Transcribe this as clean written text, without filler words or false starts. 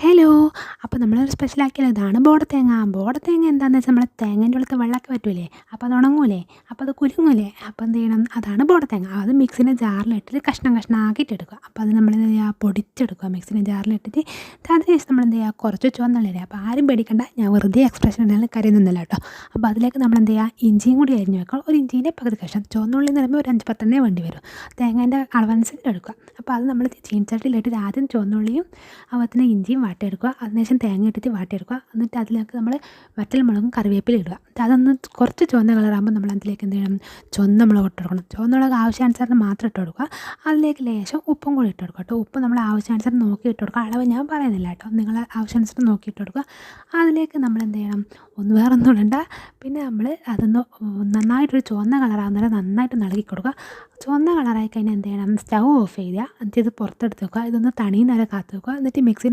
Hello. അപ്പോൾ നമ്മളൊരു സ്പെഷ്യലാക്കിയല്ലോ. ഇതാണ് ബോടത്തേങ്ങ. ബോടത്തേങ്ങ എന്താണെന്ന് വെച്ചാൽ നമ്മളെ തേങ്ങേൻ്റെ ഉള്ളത്തെ വെള്ളമൊക്കെ പറ്റൂലേ, അപ്പോൾ അത് ഉണങ്ങൂലേ, അപ്പോൾ അത് കുലുങ്ങൂലേ, അപ്പോൾ എന്ത് ചെയ്യണം, അതാണ് ബോടത്തേങ്ങ. അത് മിക്സിൻ്റെ ജാറിലിട്ടിട്ട് കഷ്ണം കഷ്ണമാക്കിയിട്ട് എടുക്കുക. അപ്പോൾ അത് നമ്മൾ എന്ത് ചെയ്യുക, പൊടിച്ചെടുക്കുക മിക്സിൻ്റെ ജാറിലിട്ടിട്ട്. അതിനുശേഷം നമ്മൾ എന്ത് ചെയ്യുക, കുറച്ച് ചുവന്നുള്ളില്ലേ, അപ്പോൾ ആരും പേടിക്കണ്ട, ഞാൻ വെറുതെ എക്സ്പ്രഷൻ ഇടാൻ കരുതുന്നില്ല കേട്ടോ. അപ്പോൾ അതിലേക്ക് നമ്മൾ എന്ത് ചെയ്യുക, ഇഞ്ചിയും കൂടി അരിഞ്ഞ് വെക്കണം. ഒരു ഇഞ്ചീൻ്റെ പകുതി കഷ്ണം. ചുവന്നുള്ളി എന്ന് പറയുമ്പോൾ ഒരു 5-10 വേണ്ടി വരും. തേങ്ങേൻ്റെ അളവനുസരിച്ച് എടുക്കുക. അപ്പോൾ അത് നമ്മൾ ചീനച്ചട്ടിയിലിട്ടിട്ട് ആദ്യം ചുവന്നുള്ളിയും അതുപോലെ ഇഞ്ചിയും വാട്ടിയെടുക്കുക. അതിനുശേഷം തേങ്ങ ഇട്ടിട്ട് വാട്ടിയെടുക്കുക. എന്നിട്ട് അതിലേക്ക് നമ്മൾ വറ്റൽമുളകും കറിവേപ്പില ഇടുക. അതൊന്ന് കുറച്ച് ചുവന്ന കളറാകുമ്പോൾ നമ്മൾ അതിലേക്ക് എന്ത് ചെയ്യണം, ചുവന്ന മുളക് ഇട്ട് കൊടുക്കണം. ചുവന്ന മുളക് ആവശ്യാനുസരണം മാത്രം ഇട്ട് കൊടുക്കുക. അതിലേക്ക് ലേശം ഉപ്പും കൂടി ഇട്ട് കൊടുക്കുക കേട്ടോ. ഉപ്പ് നമ്മൾ ആവശ്യാനുസരണം നോക്കി ഇട്ട് കൊടുക്കുക. അളവ് ഞാൻ പറയുന്നില്ല കേട്ടോ, നിങ്ങൾ ആവശ്യാനുസരണം നോക്കി ഇട്ട് കൊടുക്കുക. അതിലേക്ക് നമ്മൾ എന്ത് ചെയ്യണം, വേറൊന്നും ഇടണ്ട. പിന്നെ നമ്മൾ അതൊന്ന് നന്നായിട്ടൊരു ചുവന്ന കളറാകുന്നവരെ നന്നായിട്ട് ഇളക്കി കൊടുക്കുക. ചുവന്ന കളറായി കഴിഞ്ഞാൽ എന്ത് ചെയ്യണം, സ്റ്റൗ ഓഫ് ചെയ്യുക. എന്നിട്ട് ഇത് പുറത്തെടുത്ത് വെക്കുക. ഇതൊന്ന് തണിയുന്നവരെ കാത്ത് വെക്കുക. എന്നിട്ട് മിക്സി